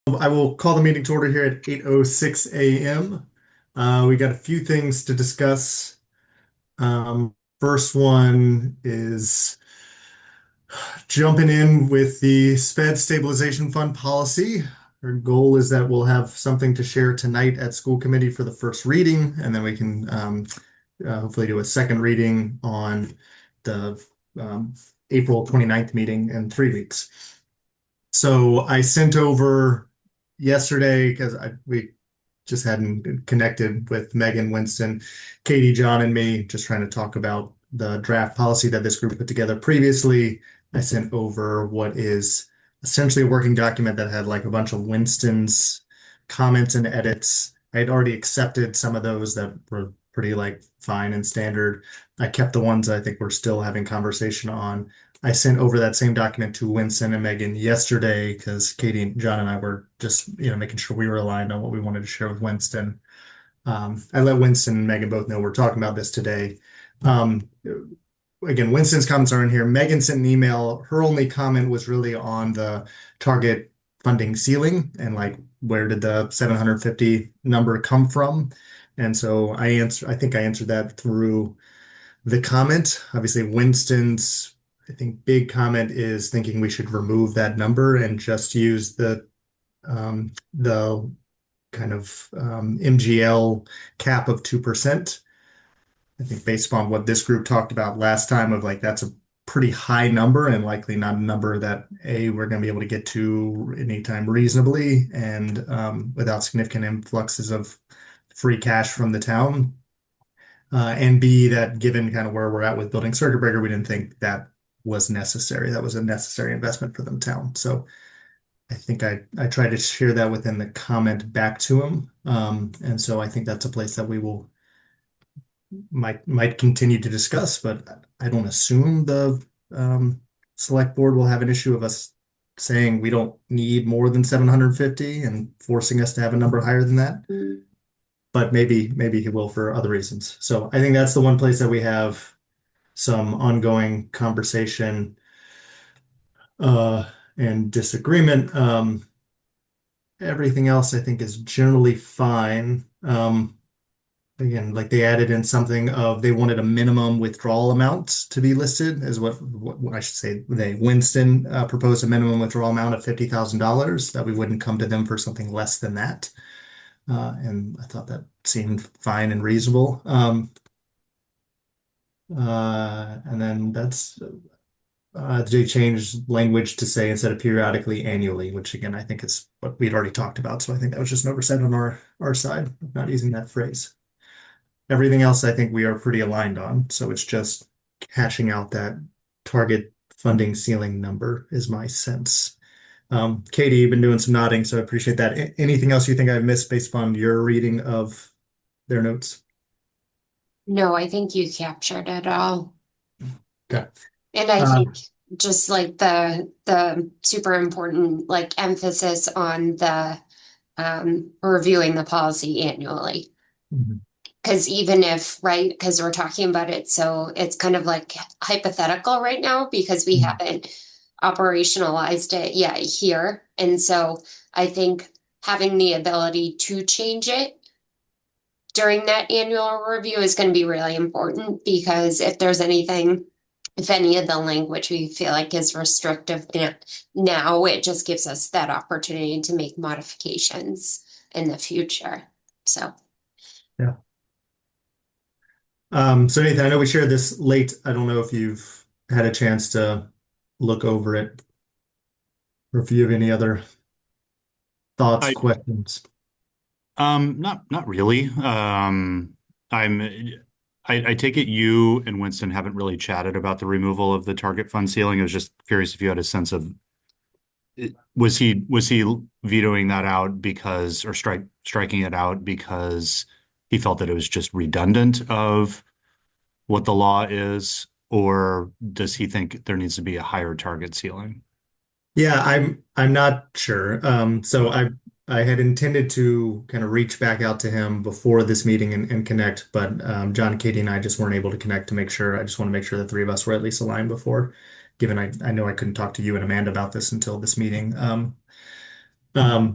I will call the meeting to order here at 8:06 a.m. We got a few things to discuss. First one is jumping in with the SPED Stabilization Fund policy. Our goal is that we'll have something to share tonight at school committee for the first reading, and then we can hopefully do a second reading on the um, April 29th meeting in 3 weeks. So I sent over yesterday because we just hadn't connected with Megan, Winston, Katie, John, and me, just trying to talk about the draft policy that this group put together previously. I sent over what is essentially a working document that had like a bunch of Winston's comments and edits. I had already accepted some of those that were pretty like fine and standard. I kept the ones I think we're still having conversation on. I sent over that same document to Winston and Megan yesterday because Katie and John and I were just, making sure we were aligned on what we wanted to share with Winston. I let Winston and Megan both know we're talking about this today. Um, Again, Winston's comments are in here. Megan sent an email. Her only comment was really on the target funding ceiling and like where did the 750 number come from? And so I think I answered that through the comment. Obviously, Winston's, I think, big comment is thinking we should remove that number and just use the kind of MGL cap of 2%. I think based upon what this group talked about last time of like that's a pretty high number and likely not a number that we're going to be able to get to anytime reasonably and without significant influxes of free cash from the town. And B, that given kind of where we're at with building circuit breaker, we didn't think that was necessary. That was a necessary investment for the town. So I think I tried to share that within the comment back to him. And so I think that's a place that we will might continue to discuss, but I don't assume the select board will have an issue of us saying we don't need more than 750 and forcing us to have a number higher than that. But maybe he will for other reasons. So I think that's the one place that we have some ongoing conversation and disagreement. Everything else I think is generally fine. Again, like they added in something of they wanted a minimum withdrawal amount to be listed as what I should say. Winston proposed a minimum withdrawal amount of $50,000 that we wouldn't come to them for something less than that. And I thought that seemed fine and reasonable. And then they changed language to say instead of periodically, annually, which again, I think is what we'd already talked about. So I think that was just an oversight on our side of not using that phrase. Everything else, I think we are pretty aligned on. So it's just hashing out that target funding ceiling number is my sense. Katie, you've been doing some nodding, so I appreciate that. Anything else you think I've missed based upon your reading of their notes? No, I think you captured it all. Okay. And I Uh, think just like the super important like emphasis on the reviewing the policy annually. mhm, Because even if, right, because we're talking about it, so it's kind of like hypothetical right now because we mhm. haven't operationalized it yet here. And so I think having the ability to change it during that annual review is going to be really important because if there's anything, if any of the language we feel like is restrictive now, it just gives us that opportunity to make modifications in the future. So, Yeah. So Nathan, I know we shared this late. I don't know if you've had a chance to look over it or if you have any other thoughts, I questions. not really. I'm I take it you and Winston haven't really chatted about the removal of the target fund ceiling. I was just curious if you had a sense of was he vetoing that out because or striking it out because he felt that it was just redundant of what the law is, or does he think there needs to be a higher target ceiling? Yeah, I'm not sure. So I had intended to kind of reach back out to him before this meeting and connect, but John, Katie, and I just weren't able to connect to make sure. I just want to make sure the three of us were at least aligned before, given I know I couldn't talk to you and Amanda about this until this meeting.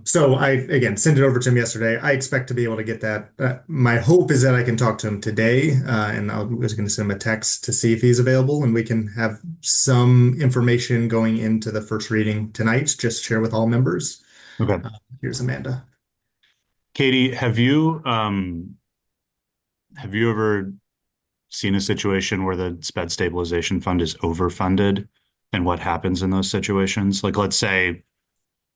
So I, again, sent it over to him yesterday. I expect to be able to get that. My hope is that I can talk to him today, and I was going to send him a text to see if he's available, and we can have some information going into the first reading tonight, just share with all members. Okay. Uh, Here's Amanda. Katie, have you ever seen a situation where the sped stabilization fund is overfunded and what happens in those situations? Like, let's say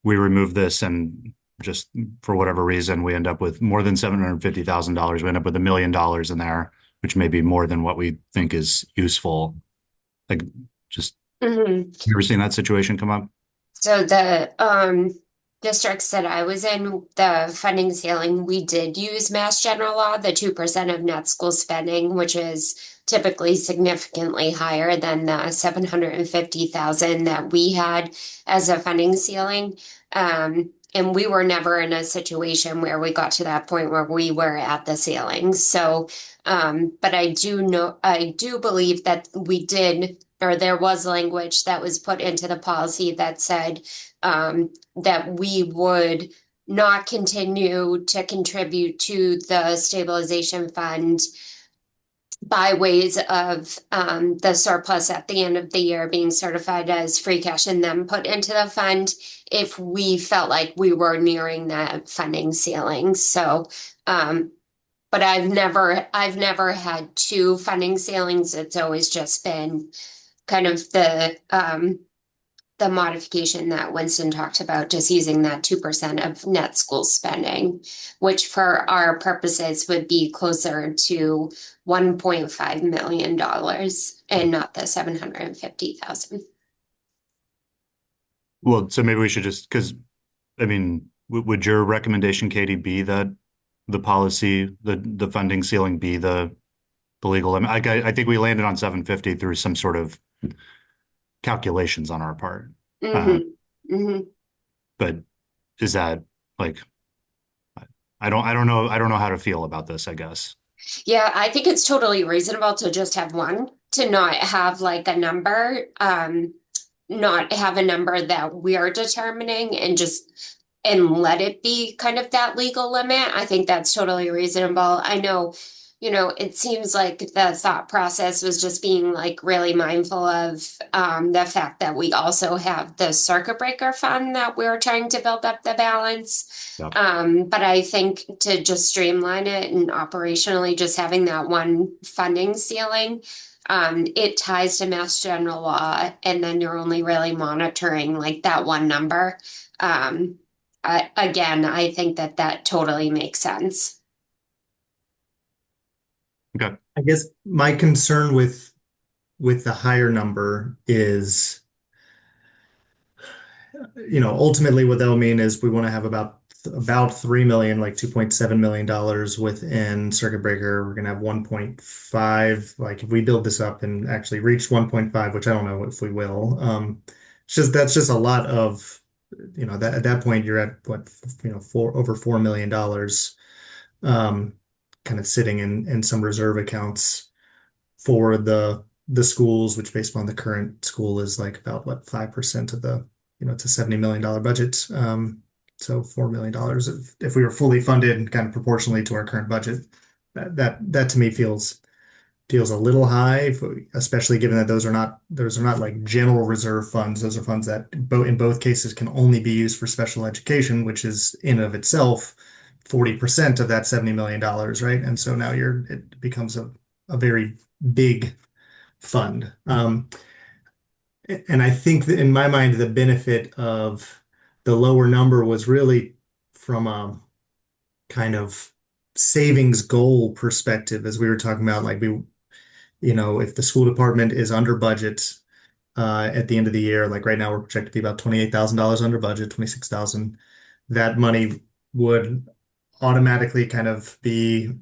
we remove this and just for whatever reason, we end up with more than $750,000. We end up with $1 million in there, which may be more than what we think is useful. Like, just, Mhm. you ever seen that situation come up? So the districts that I was in, the funding ceiling, we did use Mass General Law, the 2% of net school spending, which is typically significantly higher than the 750,000 that we had as a funding ceiling. And we were never in a situation where we got to that point where we were at the ceiling. So, but I do believe that we did, or there was language that was put into the policy that said that we would not continue to contribute to the stabilization fund by ways of the surplus at the end of the year being certified as free cash and then put into the fund if we felt like we were nearing that funding ceiling. So, but I've never had two funding ceilings. It's always just been kind of the modification that Winston talked about, just using that 2% of net school spending, which for our purposes would be closer to $1.5 million and not the 750,000. Well, so maybe we should just, because I mean, would your recommendation, Katie, be that the policy, the funding ceiling be the legal limit? I think we landed on 750 through some sort of calculations on our part. Uh, Mm-hmm. Mm-hmm. but is that like, I don't know how to feel about this, I guess. Yeah, I think it's totally reasonable to just have one, to not have like a number, not have a number that we are determining and just and let it be kind of that legal limit. I think that's totally reasonable. I know, it seems like the thought process was just being like really mindful of the fact that we also have the circuit breaker fund that we're trying to build up the balance. Yeah. But I think to just streamline it and operationally just having that one funding ceiling, it ties to Mass General Law, and then you're only really monitoring like that one number. I think that that totally makes sense. Okay. I guess my concern with the higher number is, ultimately what that'll mean is we want to have about 3 million, like $2.7 million within circuit breaker. We're gonna have 1.5. Like if we build this up and actually reach 1.5, which I don't know if we will. That's just a lot of, that at that point you're at what, over $4 million, um, kind of sitting in some reserve accounts for the schools, which based on the current school is like about what, 5% of it's a $70 million budget. So $4 million if we were fully funded kind of proportionally to our current budget, that to me feels a little high, especially given that those are not like general reserve funds. Those are funds that in both cases can only be used for special education, which is in and of itself 40% of that $70 million, right? And so now it becomes a very big fund. And I think that in my mind, the benefit of the lower number was really from a kind of savings goal perspective, as we were talking about, like if the school department is under budget at the end of the year, like right now we're projected to be about $28,000 under budget, 26,000. That money would automatically kind of be,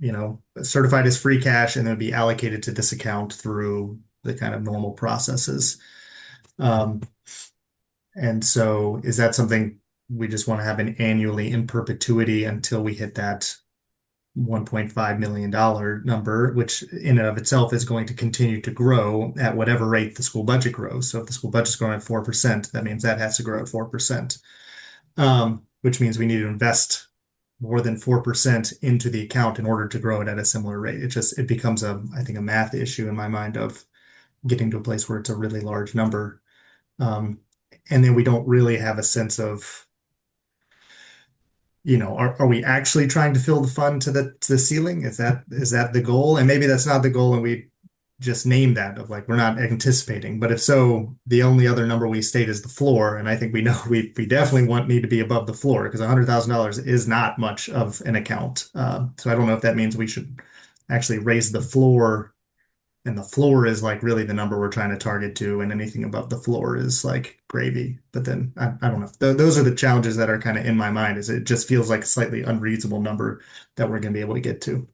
certified as free cash and then be allocated to this account through the kind of normal processes. Um, and so is that something we just want to have an annually in perpetuity until we hit that $1.5 million number, which in and of itself is going to continue to grow at whatever rate the school budget grows. So if the school budget's growing at 4%, that means that has to grow at 4%. which means we need to invest more than 4% into the account in order to grow it at a similar rate. It becomes I think, a math issue in my mind of getting to a place where it's a really large number. Um, and then we don't really have a sense of, are we actually trying to fill the fund to the ceiling? Is that the goal? And maybe that's not the goal, and we just name that of like we're not anticipating. But if so, the only other number we state is the floor, and I think we know we definitely need to be above the floor because $100,000 is not much of an account. So I don't know if that means we should actually raise the floor, and the floor is like really the number we're trying to target to, and anything above the floor is like gravy. But then I don't know. Those are the challenges that are kind of in my mind, is it just feels like a slightly unreasonable number that we're going to be able to get to.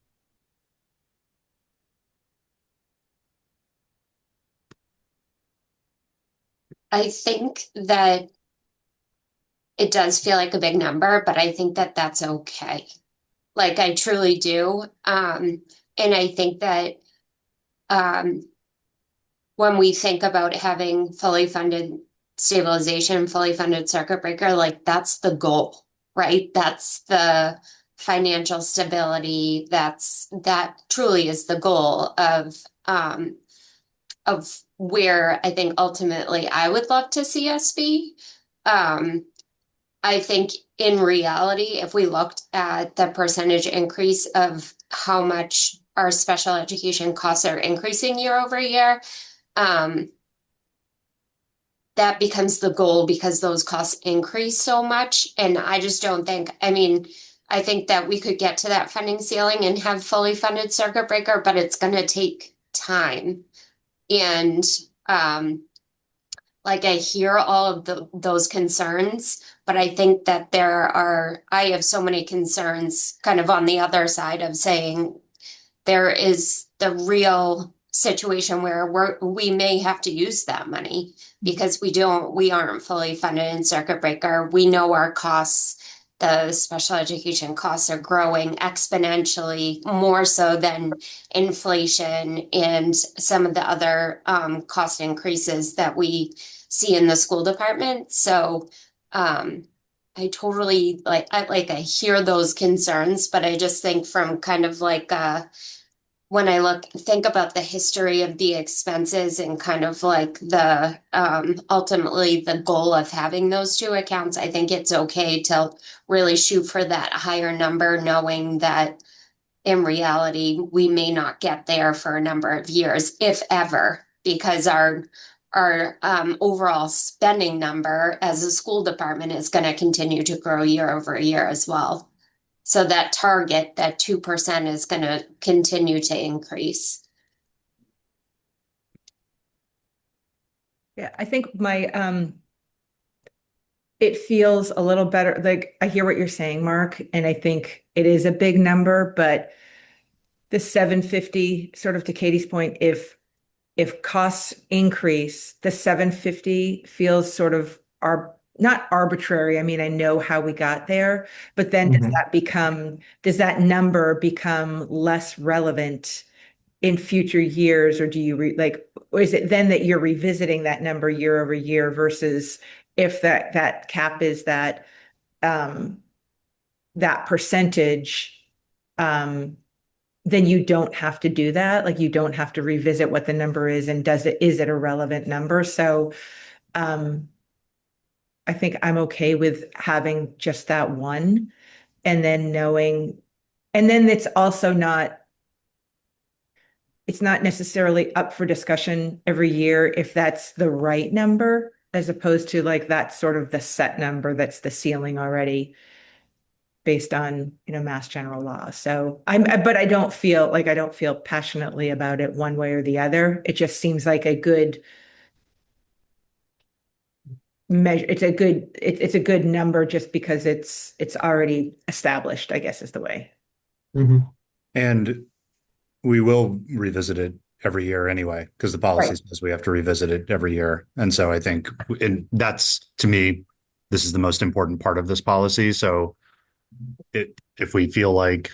I think that it does feel like a big number, but I think that that's okay. Like I truly do. And I think that um, when we think about having fully funded stabilization, fully funded circuit breaker, like that's the goal, right? That's the financial stability. That truly is the goal of where I think ultimately I would love to see us be. Um, I think in reality, if we looked at the percentage increase of how much our special education costs are increasing year over year, um, that becomes the goal because those costs increase so much. And I just don't think, I mean, I think that we could get to that funding ceiling and have fully funded circuit breaker, but it's going to take time. And um, like I hear all of those concerns, but I think that I have so many concerns kind of on the other side of saying there is the real situation where we may have to use that money because we aren't fully funded in circuit breaker. We know our costs, the special education costs are growing exponentially more so than inflation and some of the other cost increases that we see in the school department. So I totally I hear those concerns, but I just think from kind of like when I think about the history of the expenses and kind of like the ultimately the goal of having those two accounts, I think it's okay to really shoot for that higher number, knowing that in reality we may not get there for a number of years, if ever, because our overall spending number as a school department is going to continue to grow year over year as well. So that target, that 2% is going to continue to increase. Yeah, I think it feels a little better. Like I hear what you're saying, Mark, and I think it is a big number, but the 750, sort of to Katie's point, if costs increase, the 750 feels sort of not arbitrary. I mean, I know how we got there, but then does that number become less relevant in future years, or do you or is it then that you're revisiting that number year over year versus if that cap is that percentage, then you don't have to do that. Like you don't have to revisit what the number is and is it a relevant number? So I think I'm okay with having just that one and then it's not necessarily up for discussion every year if that's the right number, as opposed to like that's sort of the set number that's the ceiling already based on, Mass General law. So but I don't feel passionately about it one way or the other. It just seems like a good measure. It's a good number just because it's already established, I guess is the way. Mhm. And we will revisit it every year anyway, because the policy Right. says we have to revisit it every year. And so I think, and that's to me, this is the most important part of this policy. So if we feel like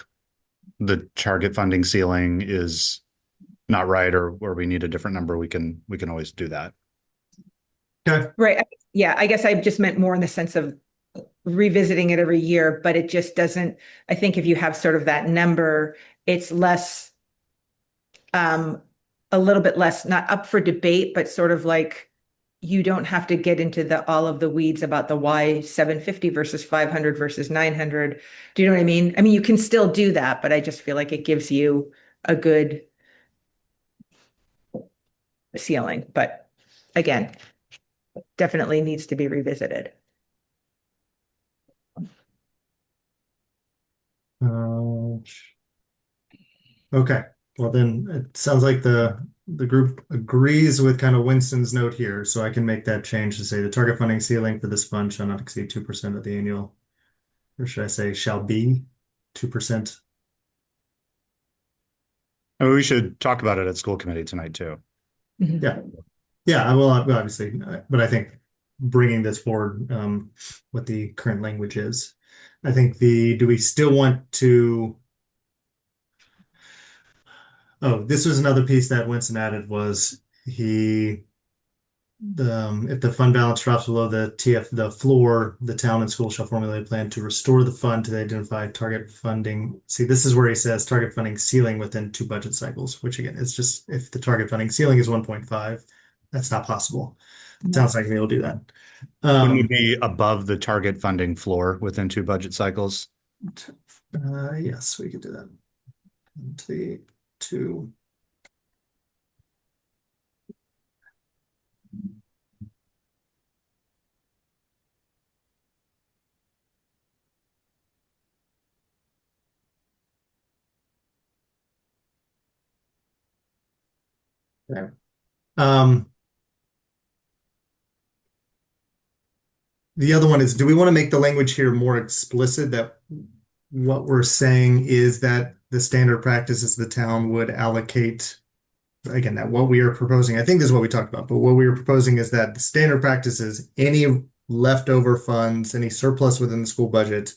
the target funding ceiling is not right or we need a different number, we can always do that. Okay. Right. Yeah, I guess I just meant more in the sense of revisiting it every year, but it just doesn't, I think if you have sort of that number, it's less, a little bit less, not up for debate, but sort of like you don't have to get into the all of the weeds about the why 750 versus 500 versus 900. Do you know what I mean? I mean, you can still do that, but I just feel like it gives you a good ceiling. But again, definitely needs to be revisited. Uh, okay. Well, then it sounds like the group agrees with kind of Winston's note here, so I can make that change to say the target funding ceiling for this fund shall not exceed 2% of the annual, or should I say shall be 2%? I mean, we should talk about it at school committee tonight too. Mhm. Yeah. Yeah, I will obviously, but I think bringing this forward, what the current language is. I think do we still want to, oh, this was another piece that Winston added was if the fund balance drops below the floor, the town and school shall formulate a plan to restore the fund to the identified target funding. See, this is where he says target funding ceiling within 2 budget cycles, which again, it's just if the target funding ceiling is 1.5, that's not possible. Sounds like we'll do that. Wouldn't it be above the target funding floor within 2 budget cycles? Yes, we could do that. The two. Okay. The other one is, do we want to make the language here more explicit that what we're saying is that the standard practice is the town would allocate, again, that what we are proposing, I think this is what we talked about, but what we are proposing is that the standard practice is any leftover funds, any surplus within the school budget,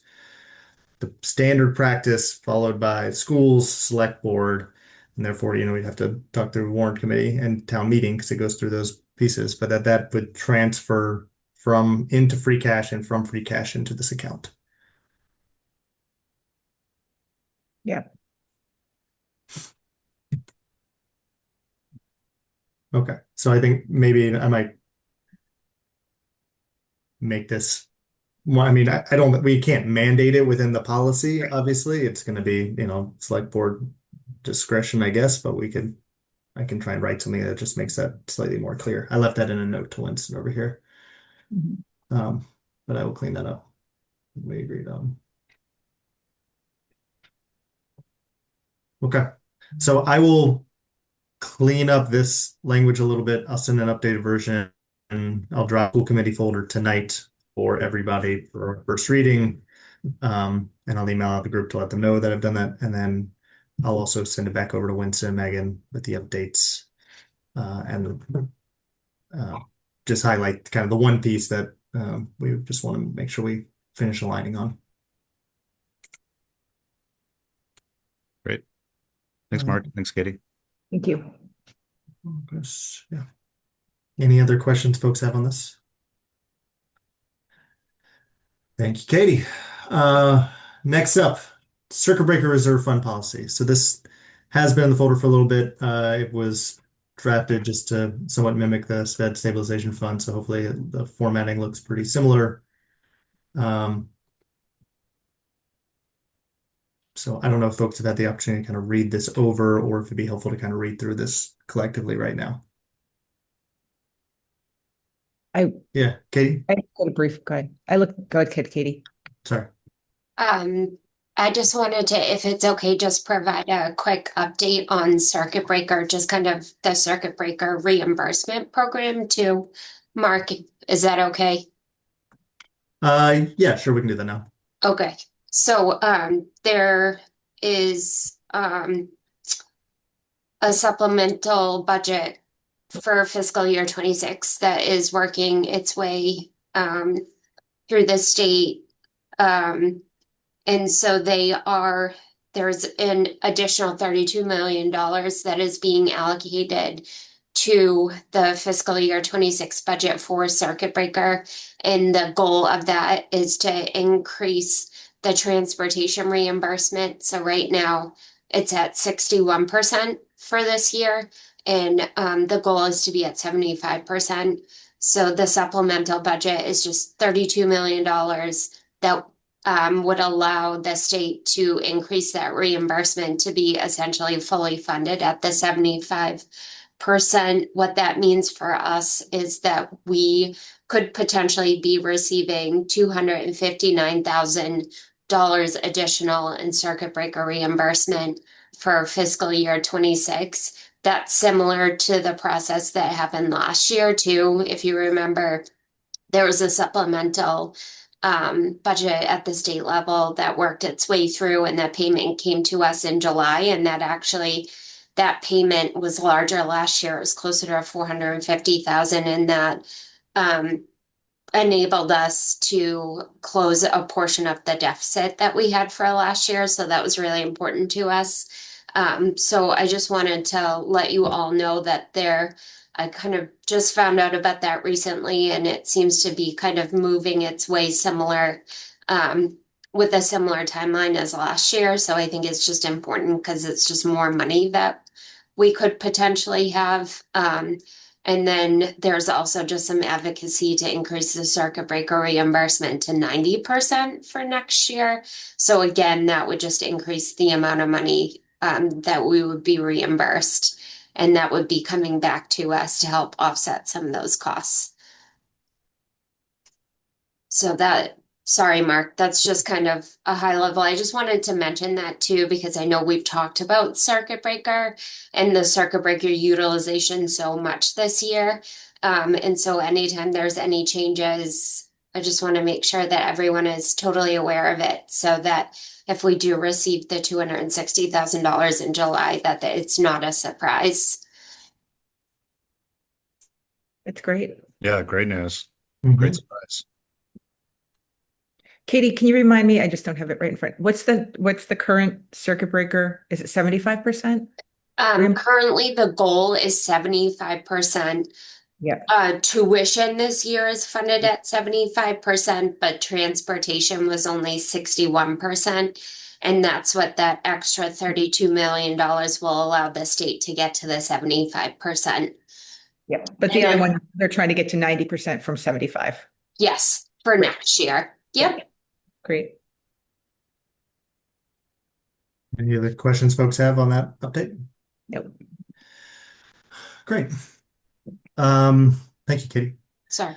the standard practice followed by schools, select board, and therefore, we'd have to talk through warrant committee and town meeting because it goes through those pieces, but that would transfer from into free cash and from free cash into this account. Yeah. Okay. So I think maybe I might make this. Well, I mean, I don't, we can't mandate it within the policy, obviously. It's going to be, select board discretion, I guess, but I can try and write something that just makes that slightly more clear. I left that in a note to Winston over here. Mhm. But I will clean that up. We agreed on. Okay. So I will clean up this language a little bit. I'll send an updated version and I'll drop school committee folder tonight for everybody for first reading. And I'll email out the group to let them know that I've done that. And then I'll also send it back over to Winston and Megan with the updates. And just highlight kind of the one piece that we just want to make sure we finish aligning on. Great. Thanks, Mark. Thanks, Katie. Thank you. Yeah. Any other questions folks have on this? Thank you, Katie. Next up, circuit breaker reserve fund policy. So this has been in the folder for a little bit. It was drafted just to somewhat mimic the SVED stabilization fund. So hopefully the formatting looks pretty similar. So I don't know if folks have had the opportunity to kind of read this over or if it'd be helpful to kind of read through this collectively right now. Yeah, Katie. I got a brief, go ahead. Go ahead, Katie. Sorry. I just wanted to, if it's okay, just provide a quick update on circuit breaker, just kind of the circuit breaker reimbursement program to Mark. Is that okay? Yeah, sure, we can do that now. Okay. So there is a supplemental budget for fiscal year 26 that is working its way through the state. And so there's an additional $32 million that is being allocated to the fiscal year 26 budget for circuit breaker. And the goal of that is to increase the transportation reimbursement. So right now it's at 61% for this year. And the goal is to be at 75%. So the supplemental budget is just $32 million that would allow the state to increase that reimbursement to be essentially fully funded at the 75%. What that means for us is that we could potentially be receiving $259,000 additional in circuit breaker reimbursement for fiscal year 26. That's similar to the process that happened last year too. If you remember, there was a supplemental budget at the state level that worked its way through, and that payment came to us in July, and that payment was larger last year. It was closer to 450,000, and that enabled us to close a portion of the deficit that we had for last year. So that was really important to us. So I just wanted to let you all know that I kind of just found out about that recently, and it seems to be kind of moving its way similar, with a similar timeline as last year. So I think it's just important because it's just more money that we could potentially have. And then there's also just some advocacy to increase the circuit breaker reimbursement to 90% for next year. So again, that would just increase the amount of money that we would be reimbursed. And that would be coming back to us to help offset some of those costs. So sorry, Mark, that's just kind of a high level. I just wanted to mention that too, because I know we've talked about circuit breaker and the circuit breaker utilization so much this year. And so anytime there's any changes, I just want to make sure that everyone is totally aware of it so that if we do receive the $260,000 in July, that it's not a surprise. That's great. Yeah, great news. Mhm. Great surprise. Katie, can you remind me? I just don't have it right in front. What's the current circuit breaker? Is it 75%? Currently the goal is 75%. Yeah. Tuition this year is funded at 75%, but transportation was only 61%. And that's what that extra $32 million will allow the state to get to the 75%. Yeah. But the other one, they're trying to get to 90% from 75. Yes, for next year. Yep. Great. Any other questions folks have on that update? Nope. Great. Thank you, Katie. Sorry.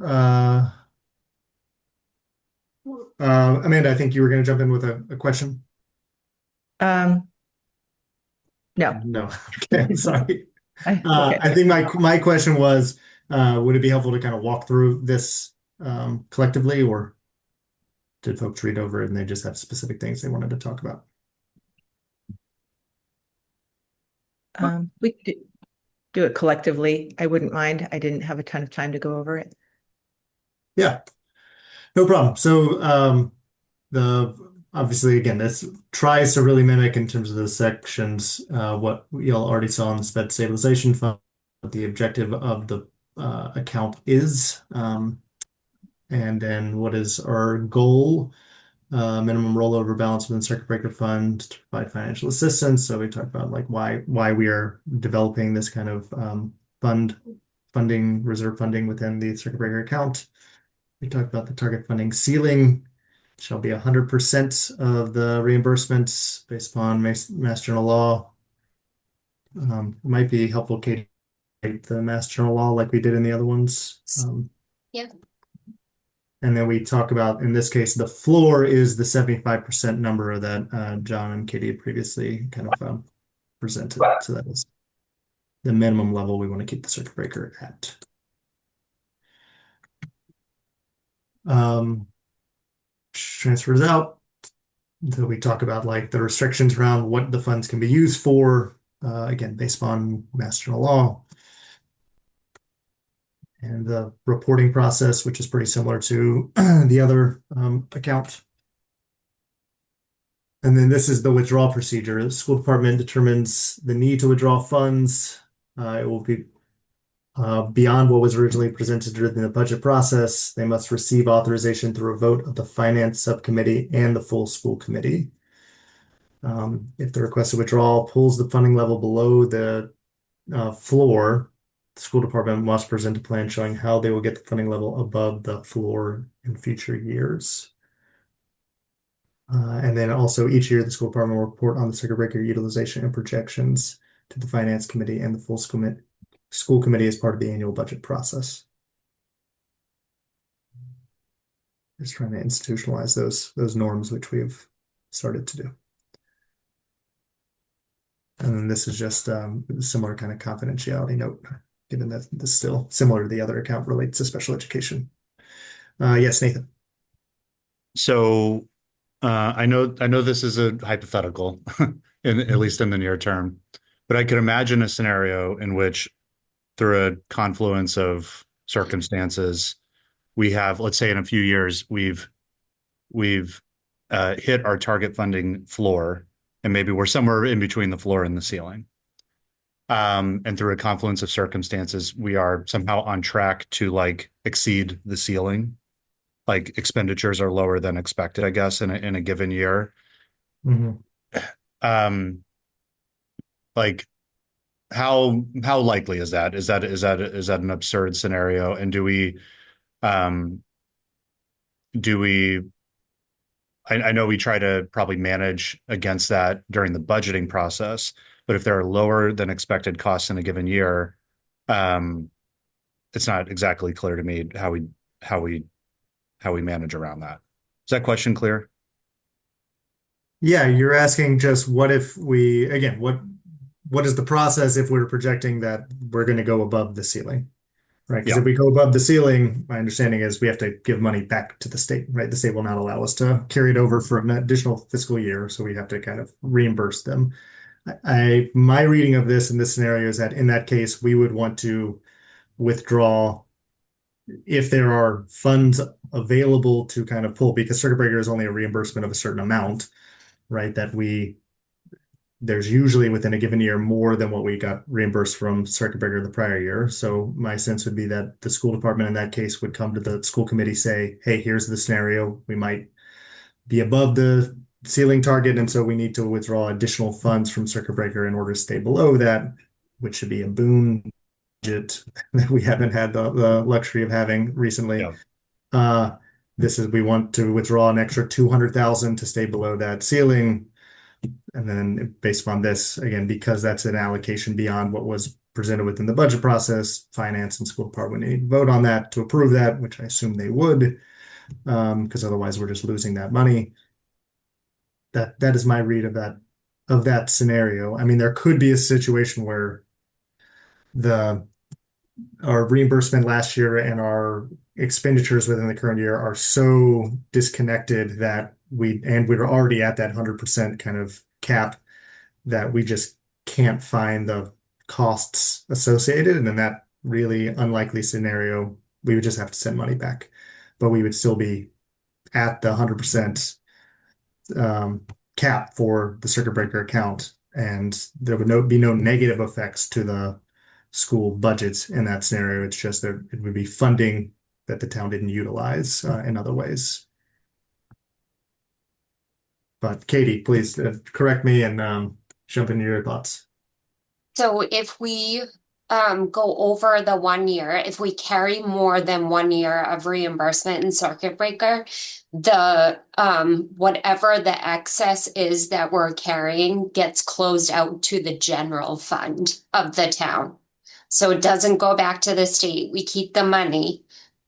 Amanda, I think you were going to jump in with a question. No. No. Okay, sorry. Okay. I think my question was, would it be helpful to kind of walk through this collectively, or did folks read over it and they just have specific things they wanted to talk about? We could do it collectively. I wouldn't mind. I didn't have a ton of time to go over it. Yeah, no problem. So obviously again, this tries to really mimic in terms of the sections what we all already saw in the sped stabilization fund, what the objective of the account is, and then what is our goal, minimum rollover balance within circuit breaker fund to provide financial assistance. So we talked about like why we are developing this kind of reserve funding within the circuit breaker account. We talked about the target funding ceiling shall be 100% of the reimbursements based upon Mass General Law. It might be helpful, Katie, the Mass General Law like we did in the other ones. Yeah. And then we talk about, in this case, the floor is the 75% number that John and Katie had previously kind of presented. So that is the minimum level we want to keep the circuit breaker at. Transfers out. So we talk about like the restrictions around what the funds can be used for, again, based on Mass General Law. And the reporting process, which is pretty similar to the other account. And then this is the withdrawal procedure. The school department determines the need to withdraw funds It will be beyond what was originally presented during the budget process. They must receive authorization through a vote of the Finance Subcommittee and the full school committee. If the requested withdrawal pulls the funding level below the floor, the school department must present a plan showing how they will get the funding level above the floor in future years. And then also each year, the school department will report on the circuit breaker utilization and projections to the finance committee and the full school committee as part of the annual budget process. Just trying to institutionalize those norms, which we've started to do. And then this is just a similar kind of confidentiality note, given that this is still similar to the other account relates to special education. Yes, Nathan. So I know this is a hypothetical, at least in the near term, but I could imagine a scenario in which, through a confluence of circumstances, we have, let's say, in a few years, we've hit our target funding floor, and maybe we're somewhere in between the floor and the ceiling. And through a confluence of circumstances, we are somehow on track to like exceed the ceiling. Like expenditures are lower than expected, I guess, in a given year. Mhm. Like how likely is that? Is that an absurd scenario? And um do we I know we try to probably manage against that during the budgeting process, but if there are lower than expected costs in a given year, it's not exactly clear to me how we manage around that. Is that question clear? Yeah, you're asking just what if we, again, what is the process if we're projecting that we're going to go above the ceiling, right? Because Yeah. if we go above the ceiling, my understanding is we have to give money back to the state, right? The state will not allow us to carry it over for an additional fiscal year, so we have to kind of reimburse them. My reading of this in this scenario is that in that case, we would want to withdraw if there are funds available to kind of pull, because circuit breaker is only a reimbursement of a certain amount, right? There's usually within a given year more than what we got reimbursed from circuit breaker the prior year. So my sense would be that the school department in that case would come to the school committee, say, hey, here's the scenario. We might be above the ceiling target, and so we need to withdraw additional funds from circuit breaker in order to stay below that, which should be a boon budget that we haven't had the luxury of having recently. Yeah. We want to withdraw an extra 200,000 to stay below that ceiling. And then based upon this, again, because that's an allocation beyond what was presented within the budget process, finance and school department need to vote on that to approve that, which I assume they would, because otherwise we're just losing that money. That is my read of that scenario. I mean, there could be a situation where our reimbursement last year and our expenditures within the current year are so disconnected that we're already at that 100% kind of cap that we just can't find the costs associated. And in that really unlikely scenario, we would just have to send money back, but we would still be at the 100% cap for the circuit breaker account, and there would be no negative effects to the school budgets in that scenario. It's just that it would be funding that the town didn't utilize in other ways. But Katie, please correct me and jump into your thoughts. So if we go over the 1 year, if we carry more than 1 year of reimbursement in circuit breaker, the whatever the excess is that we're carrying gets closed out to the general fund of the town. So it doesn't go back to the state. We keep the money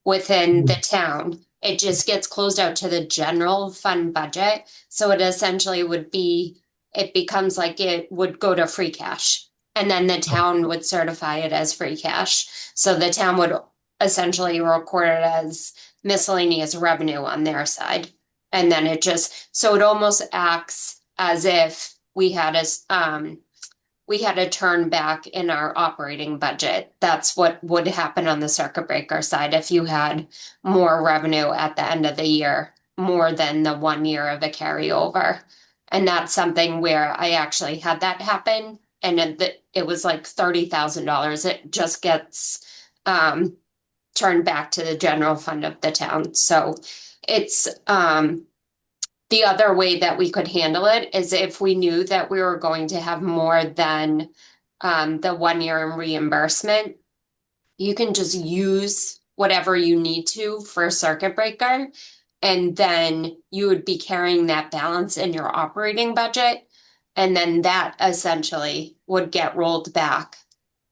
within the town. It just gets closed out to the general fund budget. So it essentially it becomes like it would go to free cash. And then the town would certify it as free cash. So the town would essentially record it as miscellaneous revenue on their side. And then so it almost acts as if we had a turn back in our operating budget. That's what would happen on the circuit breaker side if you had more revenue at the end of the year, more than the 1 year of a carryover. And that's something where I actually had that happen and it was like $30,000. It just gets turned back to the general fund of the town. So it's the other way that we could handle it is if we knew that we were going to have more than the 1 year in reimbursement, you can just use whatever you need to for a circuit breaker. And then you would be carrying that balance in your operating budget. And then that essentially would get rolled back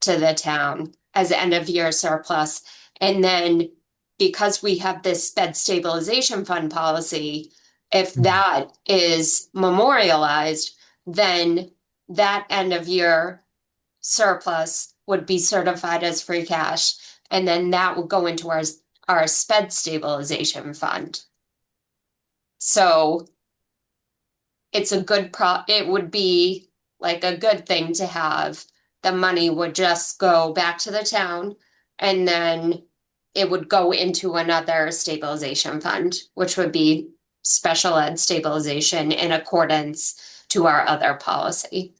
to the town as end of year surplus. And then because we have this sped stabilization fund policy, if that is memorialized, then that end of year surplus would be certified as free cash. And then that would go into our sped stabilization fund. So it's it would be like a good thing to have. The money would just go back to the town and then it would go into another stabilization fund, which would be special ed stabilization in accordance to our other policy.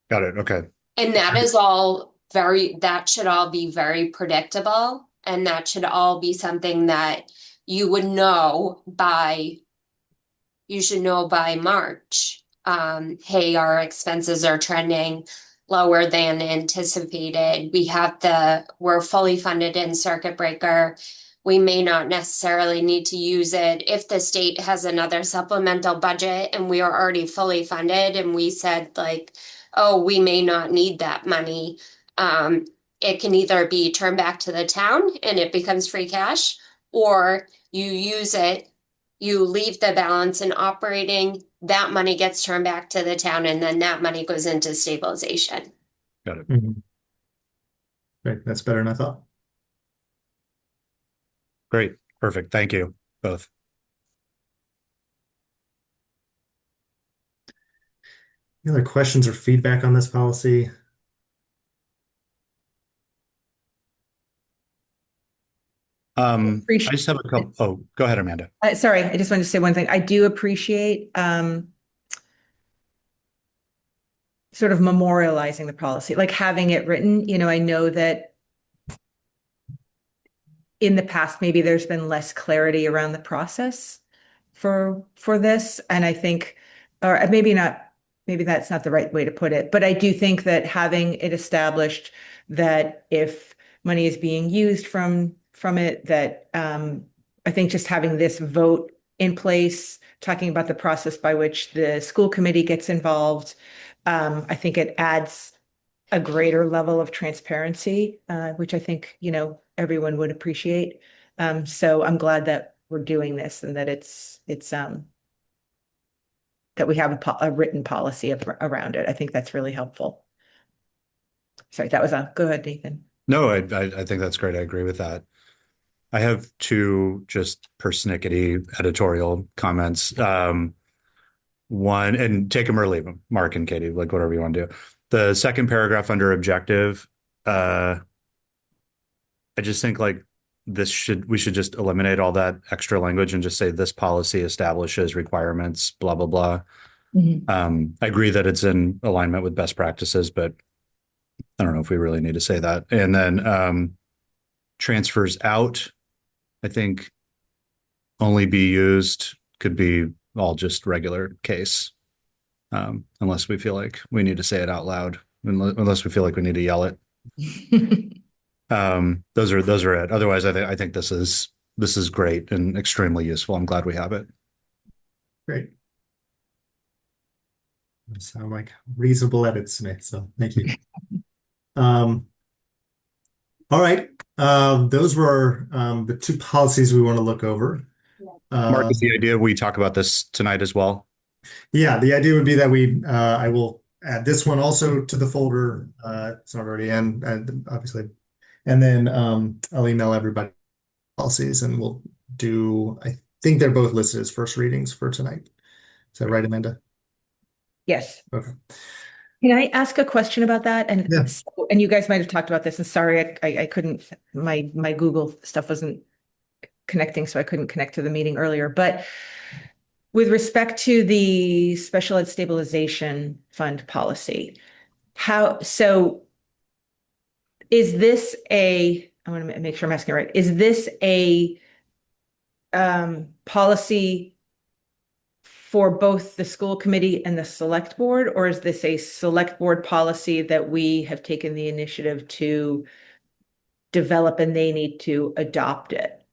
Got it. Okay. And that should all be very predictable. And that should all be something that you should know by March. Hey, our expenses are trending lower than anticipated. We're fully funded in circuit breaker. We may not necessarily need to use it. If the state has another supplemental budget and we are already fully funded and we said like, oh, we may not need that money, it can either be turned back to the town and it becomes free cash, or you use it, you leave the balance in operating, that money gets turned back to the town, and then that money goes into stabilization. Got it. Great. That's better than I thought. Great. Perfect. Thank you both. Any other questions or feedback on this policy? I just have a couple. Oh, go ahead, Amanda. Sorry, I just wanted to say one thing. I do appreciate sort of memorializing the policy, like having it written. I know that in the past, maybe there's been less clarity around the process for this. And I think, or maybe not, maybe that's not the right way to put it, but I do think that having it established that if money is being used from it, that I think just having this vote in place, talking about the process by which the school committee gets involved, I think it adds a greater level of transparency, which I think, everyone would appreciate. So I'm glad that we're doing this and that it's that we have a written policy around it. I think that's really helpful. Sorry, that was go ahead, Nathan. No, I think that's great. I agree with that. I have two just persnickety editorial comments. One, and take them or leave them, Mark and Katie, like whatever you want to do. The second paragraph under objective, I just think like we should just eliminate all that extra language and just say this policy establishes requirements, blah, blah, blah. I agree that it's in alignment with best practices, but I don't know if we really need to say that. And then transfers out, I think only be used, could be all just regular case, unless we feel like we need to say it out loud, unless we feel like we need to yell it. Those are it. Otherwise, I think this is great and extremely useful. I'm glad we have it. Great. Sound like reasonable edits to me, so thank you. All right. Those were the two policies we want to look over. Mark, is the idea we talk about this tonight as well? Yeah, the idea would be that I will add this one also to the folder. It's not already in, obviously. And then I'll email everybody policies and we'll I think they're both listed as first readings for tonight. Is that right, Amanda? Yes. Okay. Can I ask a question about that? And yeah. And you guys might have talked about this, and sorry, I couldn't, my Google stuff wasn't connecting, so I couldn't connect to the meeting earlier. But With respect to the special ed stabilization fund policy, so is this I want to make sure I'm asking right. Is this a policy for both the school committee and the select board, or is this a select board policy that we have taken the initiative to develop and they need to adopt it?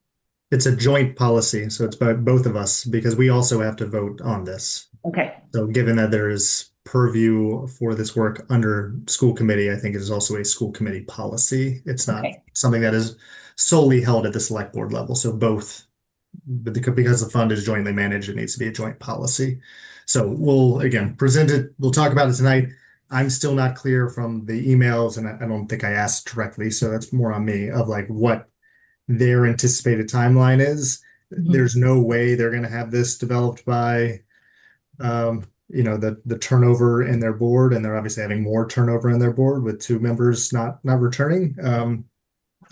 It's a joint policy, so it's by both of us because we also have to vote on this. Okay. So given that there is purview for this work under school committee, I think it is also a school committee policy. It's not Okay. something that is solely held at the select board level. So both, but because the fund is jointly managed, it needs to be a joint policy. So we'll again present it. We'll talk about it tonight. I'm still not clear from the emails, and I don't think I asked directly, so that's more on me of like what their anticipated timeline is. There's no way they're going to have this developed by the turnover in their board, and they're obviously having more turnover in their board with two members not returning.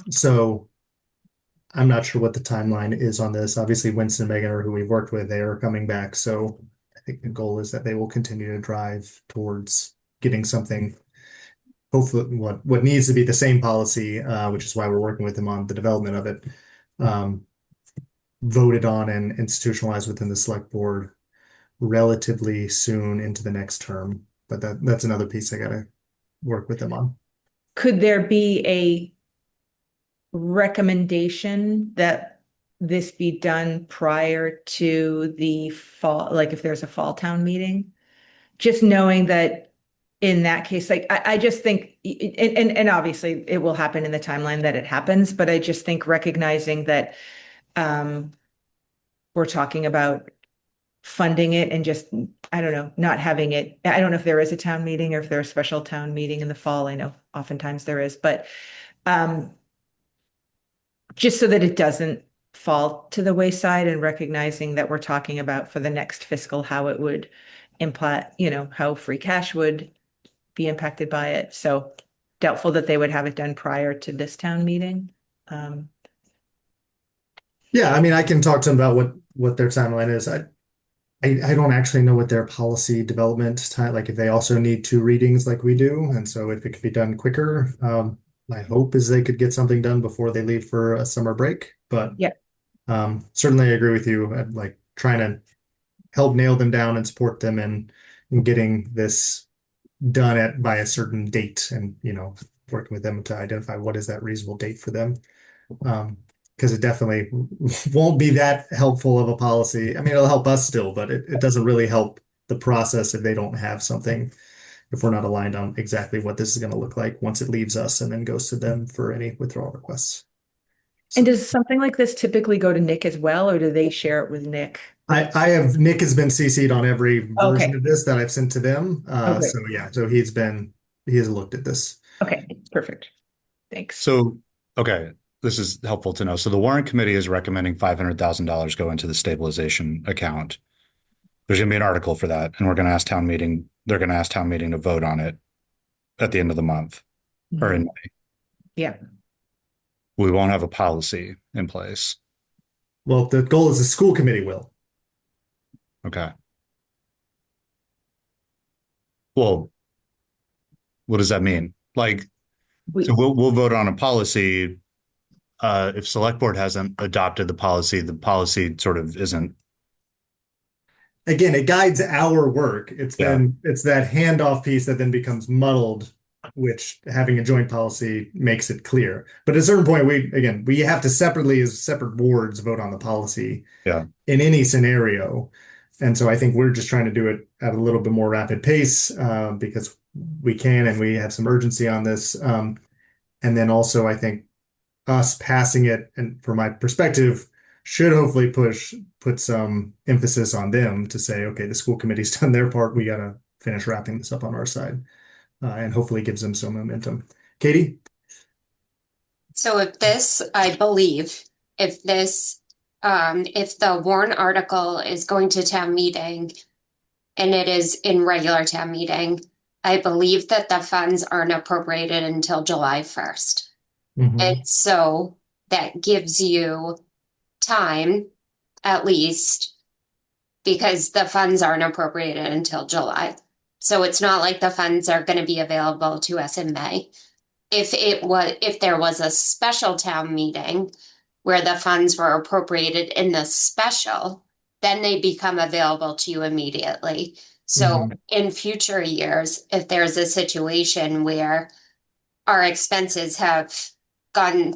So I'm not sure what the timeline is on this. Obviously, Winston and Megan are who we've worked with. They are coming back. So I think the goal is that they will continue to drive towards getting something, hopefully what needs to be the same policy, which is why we're working with them on the development of it, voted on and institutionalized within the select board relatively soon into the next term. But that's another piece I gotta work with them on. Could there be a recommendation that this be done prior to the fall, like if there's a fall town meeting? Just knowing that in that case, like I just think, and obviously it will happen in the timeline that it happens, but I just think recognizing that we're talking about funding it and just, I don't know, not having it. I don't know if there is a town meeting or if there's a special town meeting in the fall. I know oftentimes there is, but just so that it doesn't fall to the wayside and recognizing that we're talking about for the next fiscal, how it would impact, how free cash would be impacted by it. So doubtful that they would have it done prior to this town meeting. Yeah, I mean, I can talk to them about what their timeline is. I don't actually know what their policy development time, like if they also need two readings like we do. And so if it could be done quicker, my hope is they could get something done before they leave for a summer break. But Yeah. Certainly I agree with you. I'm like trying to help nail them down and support them in getting this done by a certain date and, working with them to identify what is that reasonable date for them. Because it definitely won't be that helpful of a policy. I mean, it'll help us still, but it doesn't really help the process if they don't have something, if we're not aligned on exactly what this is going to look like once it leaves us and then goes to them for any withdrawal requests. And does something like this typically go to Nick as well, or do they share it with Nick? Nick has been CC'd on every version Okay. of this that I've sent to them. Okay. So yeah, so he has looked at this. Okay, perfect. Thanks. So, okay, this is helpful to know. So the warrant committee is recommending $500,000 go into the stabilization account. There's going to be an article for that, and we're going to ask town meeting. They're going to ask town meeting to vote on it at the end of the month or in May. Yeah. We won't have a policy in place. Well, the goal is the school committee will. Okay. Well, what does that mean? Like, so we'll vote on a policy. If select board hasn't adopted the policy sort of isn't. Again, it guides our work. It's that handoff piece that then becomes muddled, which having a joint policy makes it clear. But at a certain point, we have to separately as separate boards vote on the policy in any scenario. And so I think we're just trying to do it at a little bit more rapid pace because we can and we have some urgency on this. And then also I think us passing it, and from my perspective, should hopefully put some emphasis on them to say, okay, the school committee's done their part. We got to finish wrapping this up on our side, and hopefully gives them some momentum. Katie? So I believe if the warrant article is going to town meeting and it is in regular town meeting, I believe that the funds aren't appropriated until July 1st. And so that gives you time, at least, because the funds aren't appropriated until July. So it's not like the funds are going to be available to us in May. If there was a special town meeting where the funds were appropriated in the special, then they become available to you immediately. So Mhm. in future years, if there's a situation where our expenses have gone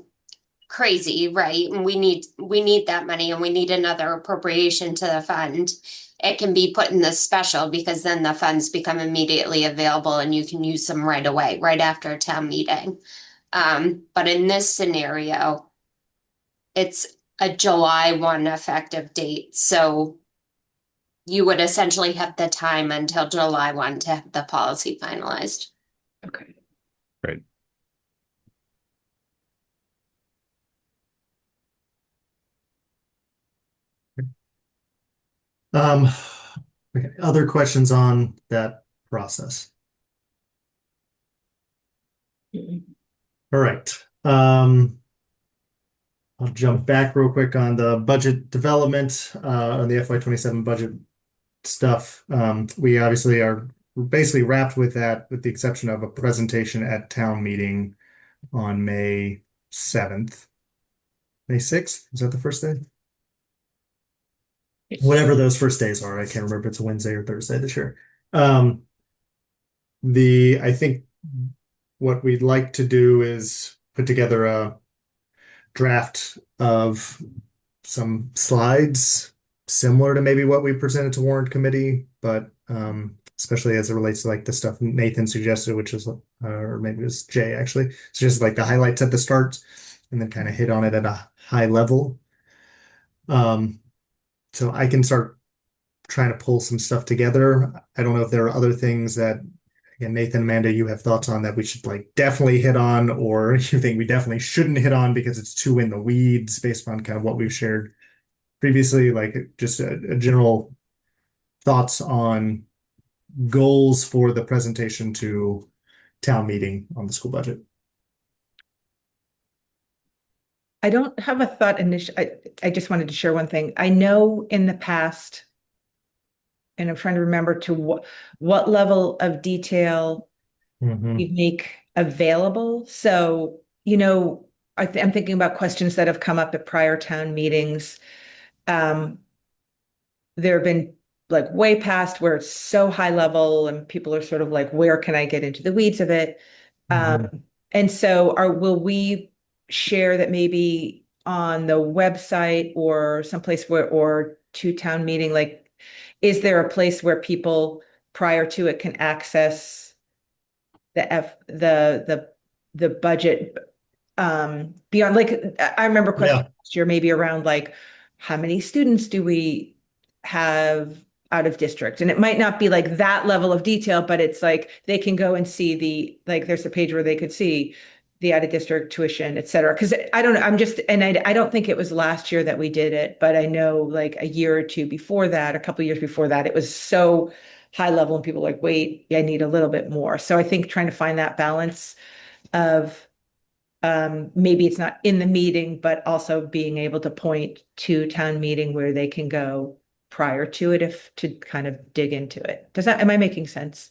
crazy, right? And we need that money and we need another appropriation to the fund. It can be put in the special because then the funds become immediately available and you can use them right away, right after a town meeting. But in this scenario, it's a July 1 effective date. So you would essentially have the time until July 1 to have the policy finalized. Okay. Great. Um, okay. Other questions on that process? All right. I'll jump back real quick on the budget development, on the FY27 budget stuff. We obviously are basically wrapped with that, with the exception of a presentation at town meeting on May 7th. May 6th? Is that the first day? Whatever those first days are. I can't remember if it's a Wednesday or Thursday this year. Um, I think what we'd like to do is put together a draft of some slides similar to maybe what we presented to warrant committee, but especially as it relates to like the stuff Nathan suggested, which is or maybe it was Jay actually, suggested like the highlights at the start and then kind of hit on it at a high level. So I can start trying to pull some stuff together. I don't know if there are other things that, again, Nathan, Amanda, you have thoughts on that we should like definitely hit on, or you think we definitely shouldn't hit on because it's too in the weeds based on kind of what we've shared previously, like just a general thoughts on goals for the presentation to town meeting on the school budget. I don't have a thought initially. I just wanted to share one thing. I know in the past, and I'm trying to remember to what level of detail Mhm. you make available. So, I'm thinking about questions that have come up at prior town meetings. Um, there have been like way past where it's so high level and people are sort of like, where can I get into the weeds of it? Mhm. And so will we share that maybe on the website or someplace where, or to town meeting, like, is there a place where people prior to it can access the budget beyond, like, I remember questions Yeah. last year maybe around like how many students do we have out of district, and it might not be like that level of detail, but it's like they can go and see there's a page where they could see the out of district tuition, et cetera. Because I don't know, I don't think it was last year that we did it, but I know like a year or two before that, a couple of years before that, it was so high level and people were like, wait, I need a little bit more. So I think trying to find that balance of maybe it's not in the meeting, but also being able to point to town meeting where they can go prior to it, if to kind of dig into it. Am I making sense?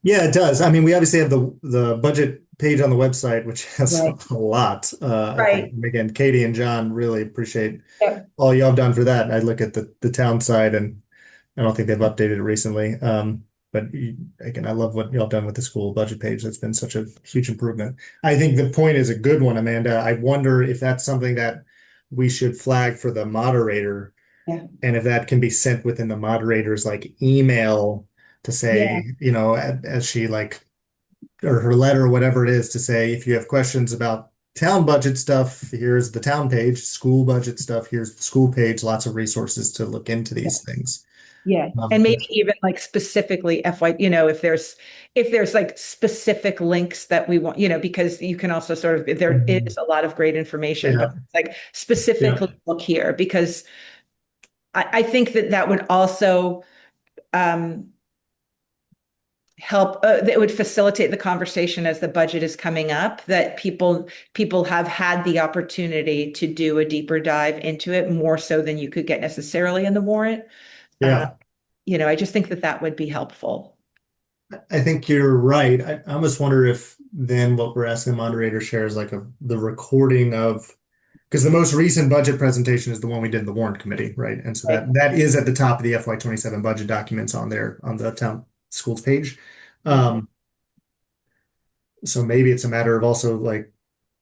Yeah, it does. I mean, we obviously have the budget page on the website, which has Right. a lot. I think Right. again, Katie and John really appreciate Yep. all y'all have done for that. I look at the town side, and I don't think they've updated it recently. But again, I love what y'all have done with the school budget page. That's been such a huge improvement. I think the point is a good one, Amanda. I wonder if that's something that we should flag for the moderator, Yeah. and if that can be sent within the moderator's like email to Yeah. say, as she like, or her letter or whatever it is, to say, if you have questions about town budget stuff, here's the town page, school budget stuff, here's the school page, lots of resources to look into Yeah. these things. Yeah. And maybe even like specifically FY, if there's like specific links that we want, because you can also sort of, there Mhm. is a lot of great information, but Yeah, like yeah. specifically look here, because I think that would also um, help, that would facilitate the conversation as the budget is coming up, that people have had the opportunity to do a deeper dive into it, more so than you could get necessarily in the warrant. Uh, Yeah, I just think that that would be helpful. I think you're right. I almost wonder if then what we're asking the moderator share is like the recording of, because the most recent budget presentation is the one we did in the warrant committee, right? And so Right. that is at the top of the FY27 budget documents on there on the town schools page. Yeah. Um, so maybe it's a matter of also like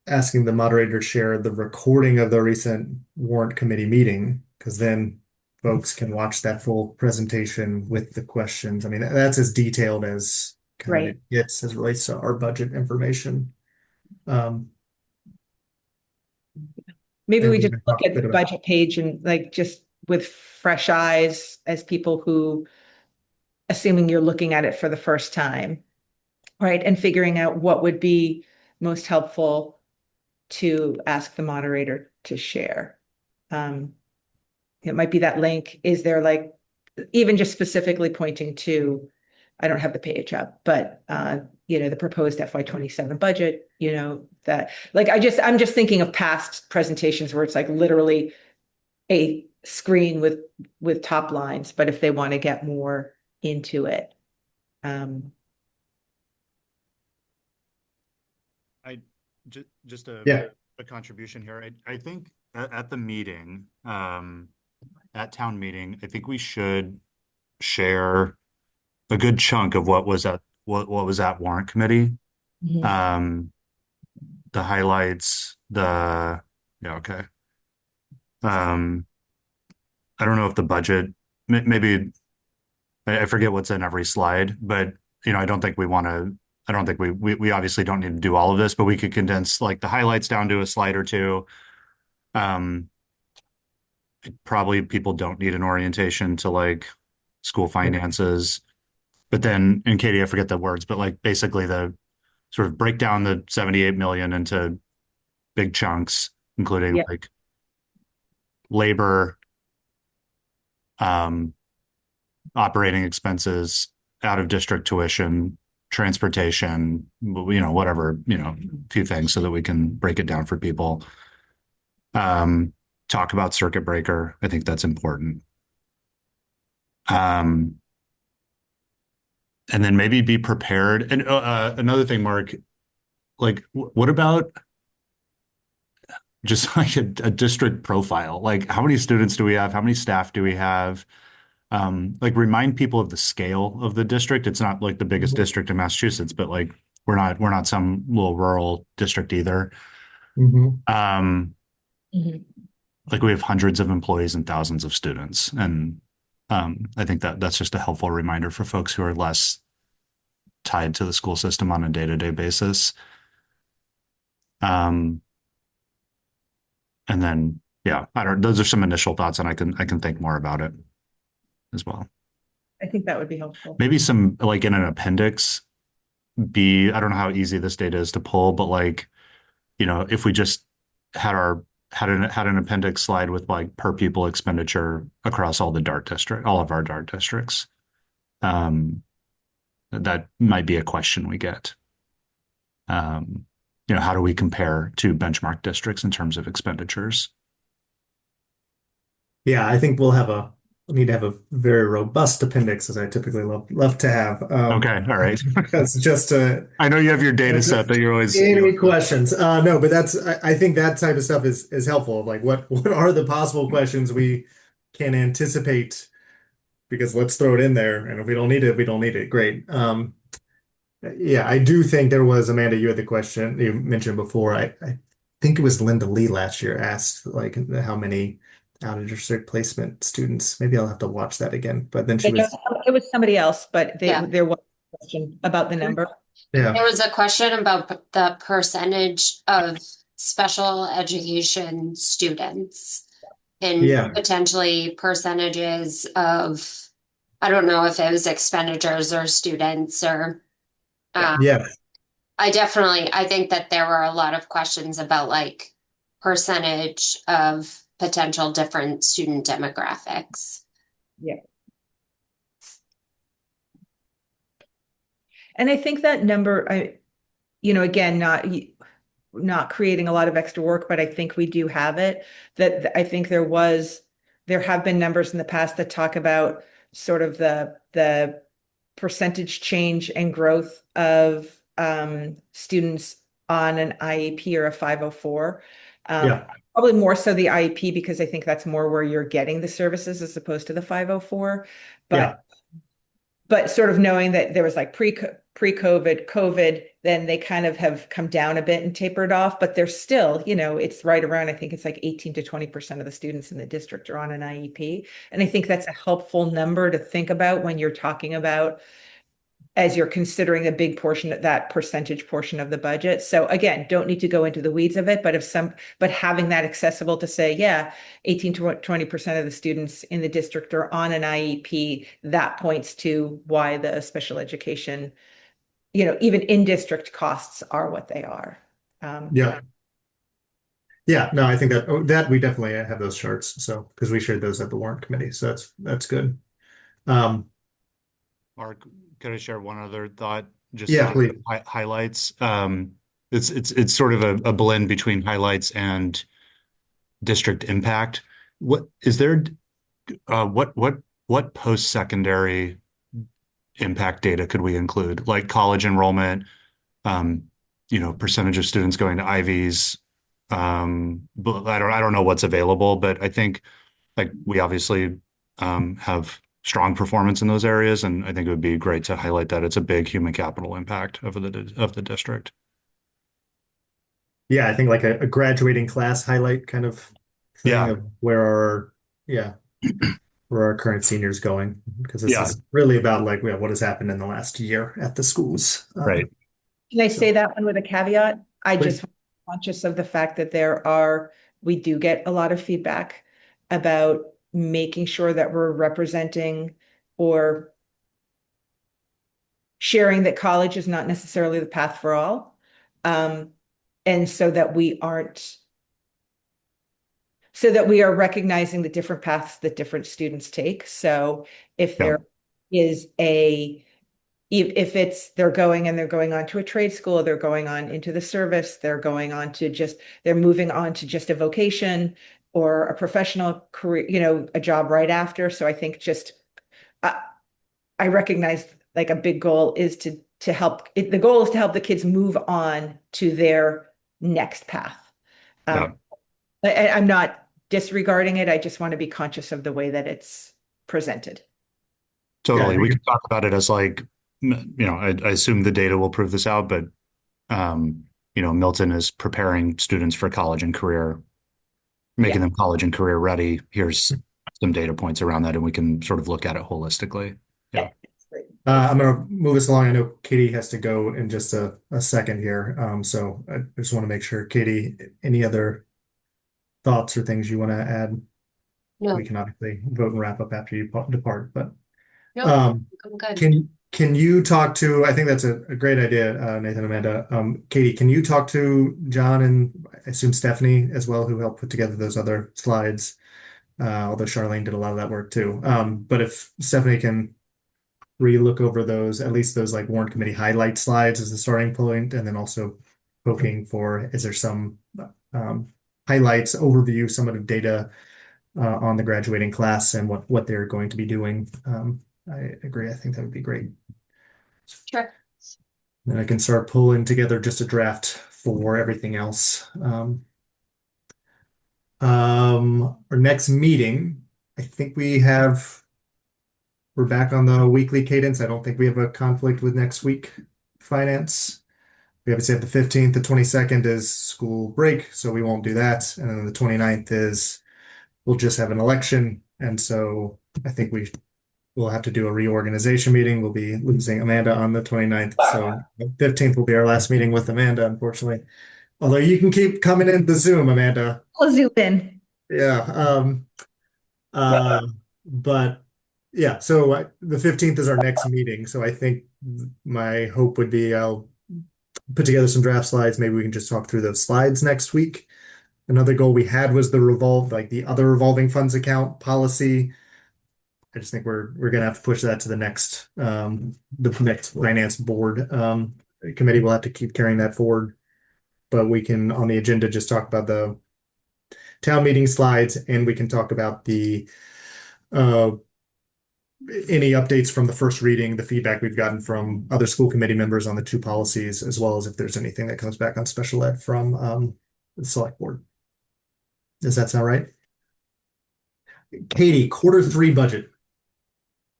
asking the moderator to share the recording of the recent warrant committee meeting, because then folks can watch that full presentation with the questions. I mean, that's as detailed as kind of Right. it gets as it relates to our budget information. Um, Maybe and we we just can look talk a at the bit about, budget page and like just with fresh eyes as people who, assuming you're looking at it for the first time, right? And figuring out what would be most helpful to ask the moderator to share. Um, it might be that link. Is there like even just specifically pointing to, I don't have the page up, but the proposed FY27 budget, that like I'm just thinking of past presentations where it's like literally a screen with top lines, but if they want to get more into it. Um, I just yeah, a contribution here. I think at the meeting, at town meeting, I think we should share a good chunk of what was at warrant committee. mhm. Um, the highlights, yeah, okay. Um, I don't know if the budget, maybe I forget what's in every slide, but I don't think we want to. I don't think we obviously don't need to do all of this, but we could condense like the highlights down to a slide or two. Um, Probably people don't need an orientation to like school finances. But then, and Katie, I forget the words, but like basically the sort of break down the 78 million into big chunks, including Yeah, like labor, um, operating expenses, out of district tuition, transportation, whatever, a few things so that we can break it down for people. Talk about circuit breaker. I think that's important. Um, and then maybe be prepared. And another thing, Mark, like, what about just like a district profile? Like, how many students do we have? How many staff do we have? Like, remind people of the scale of the district. It's not like the biggest mhm, district in Massachusetts, but like, we're not some little rural district either. mhm. Um, mhm. like we have hundreds of employees and thousands of students, and I think that's just a helpful reminder for folks who are less tied to the school system on a day-to-day basis. Um, and then, yeah, I don't. Those are some initial thoughts, and I can think more about it as well. I think that would be helpful. Maybe some like in an appendix. I don't know how easy this data is to pull, but like, if we just had our had an appendix slide with like per pupil expenditure across all of our DART districts. Um, that might be a question we get. Um, how do we compare to benchmark districts in terms of expenditures? Yeah, I think we'll need to have a very robust appendix, as I typically love to have. Okay, all right. Because just to I know you have your data set that you're always. any questions. No, but I think that type of stuff is helpful. Like what are the possible questions we can anticipate? Because let's throw it in there, and if we don't need it, we don't need it. Great. Yeah, I do think there was, Amanda, you had the question you mentioned before. I think it was Linda Lee last year asked like how many out of district placement students. Maybe I'll have to watch that again. But then she But no, was, it was somebody else, but Yeah. there was a question about the number. yeah, There was a question about the percentage of special education students and yeah, potentially percentages of, I don't know if it was expenditures or students or, um, yeah. I think that there were a lot of questions about like percentage of potential different student demographics. Yeah. And I think that number, again, not creating a lot of extra work, but I think we do have it. That I think there was there have been numbers in the past that talk about sort of the percentage change and growth of students on an IEP or a 504. Yeah. Probably more so the IEP because I think that's more where you're getting the services as opposed to the 504. Yeah. But sort of knowing that there was like pre-COVID, COVID, then they kind of have come down a bit and tapered off, but they're still, it's right around, I think it's like 18 to 20% of the students in the district are on an IEP. And I think that's a helpful number to think about when you're talking about as you're considering a big portion of that percentage portion of the budget. So again, don't need to go into the weeds of it, but having that accessible to say, yeah, 18 to 20% of the students in the district are on an IEP, that points to why the special education, even in district costs are what they are. Yeah. Yeah. No, I think that we definitely have those charts. So, because we shared those at the warrant committee. So that's good. Um, Mark, could I share one other thought? Just yeah, please. highlights. It's sort of a blend between highlights and district impact. What is there? What post-secondary impact data could we include? Like college enrollment, percentage of students going to Ivies. But I don't know what's available, but I think like we obviously have strong performance in those areas, and I think it would be great to highlight that it's a big human capital impact of the district. Yeah, I think like a graduating class highlight kind of thing Yeah, of yeah, where our current seniors going, because this yeah, is really about like what has happened in the last year at the schools. right. Can I say So that one with a caveat? I please. just conscious of the fact that we do get a lot of feedback about making sure that we're representing or sharing that college is not necessarily the path for all. And so that we are recognizing the different paths that different students take. So if Yeah, there is if it's they're going on to a trade school, they're going on into the service, they're moving on to just a vocation or a professional career, a job right after. So I think I recognize like a big goal is to help the goal is to help the kids move on to their next path. yeah, Um, I'm not disregarding it. I just want to be conscious of the way that it's presented. Yeah, I totally. We think can talk about it as like, I assume the data will prove this out, but Milton is preparing students for college and career, making Yeah. them college and career ready. Here's some data points around that, and we can sort of look at it holistically. Yeah. Yeah. That's great. I'm gonna move us along. I know Katie has to go in just a second here. So I just want to make sure, Katie, any other thoughts or things you want to add? We No, can obviously vote and wrap up after you depart, but no, um, I'm good. can you talk to, I think that's a great idea, Nathan, Amanda. Katie, can you talk to John and I assume Stephanie as well, who helped put together those other slides? Although Charlene did a lot of that work too. But if Stephanie can re-look over those, at least those like warrant committee highlight slides as a starting point, and then also poking for, is there some highlights, overview, some of the data on the graduating class and what they're going to be doing. I agree. I think that would be great. Sure. Then I can start pulling together just a draft for everything else. Our next meeting, I think we're back on the weekly cadence. I don't think we have a conflict with next week finance. We obviously have the 15th, the 22nd is school break, so we won't do that. And then the 29th we'll just have an election. And so I think we'll have to do a reorganization meeting. We'll be losing Amanda on the 29th. So the 15th will be our last meeting with Amanda, unfortunately. Although you can keep coming in the Zoom, Amanda. I'll zoom in. Yeah. Uh, but yeah, so the 15th is our next meeting. So I think my hope would be I'll put together some draft slides. Maybe we can just talk through those slides next week. Another goal we had was the other revolving funds account policy. I just think we're gonna have to push that to the next finance board committee. Will have to keep carrying that forward, but we can on the agenda just talk about town meeting slides, and we can talk about the uh, any updates from the first reading, the feedback we've gotten from other school committee members on the two policies, as well as if there's anything that comes back on special ed from the select board. Does that sound right? Katie, Q3 budget.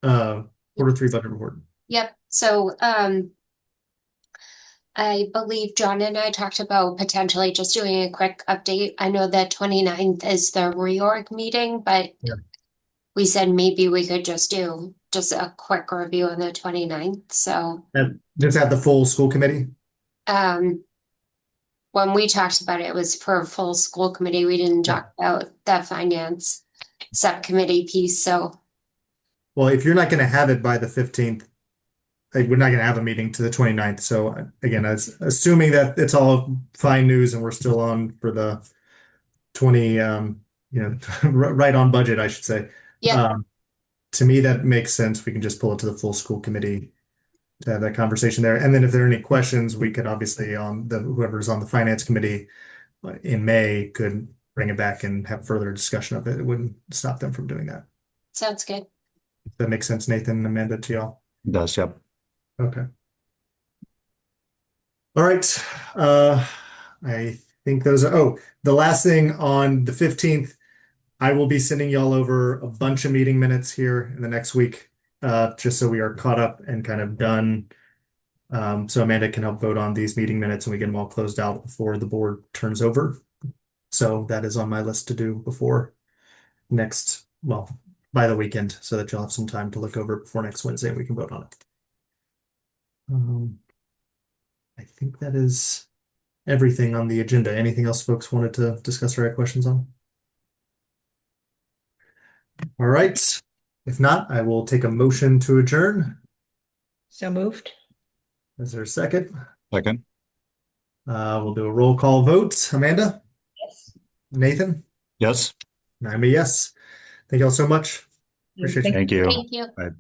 Q3 budget report. Yep. So, I believe John and I talked about potentially just doing a quick update. I know that 29th is the reorg meeting, but Yeah. we said maybe we could just do just a quick review on the 29th. So, And just have the full school committee. when we talked about it, it was for a full school committee. We didn't talk about the finance subcommittee piece. So, Well, if you're not going to have it by the 15th, like, we're not going to have a meeting to the 29th. So again, assuming that it's all fine news and we're still on for the 20, right on budget, I should say. yeah, To me, that makes sense. We can just pull it to the full school committee to have that conversation there. And then if there are any questions, we could obviously, whoever's on the finance committee in May could bring it back and have further discussion of it. It wouldn't stop them from doing that. sounds good. If that makes sense, Nathan and Amanda, to y'all. It does, yep. Okay. All right. I think the last thing on the 15th, I will be sending y'all over a bunch of meeting minutes here in the next week, just so we are caught up and kind of done. So Amanda can help vote on these meeting minutes and we get them all closed out before the board turns over. So that is on my list to do before by the weekend, so that you'll have some time to look over it before next Wednesday and we can vote on it. I think that is everything on the agenda. Anything else folks wanted to discuss or have questions on? All right. If not, I will take a motion to adjourn. So moved. Is there a second? Second. We'll do a roll call vote. Amanda? Yes. Nathan? Yes. I'm a yes. Thank you all so much. Appreciate you. Thank you. Thank you. Bye.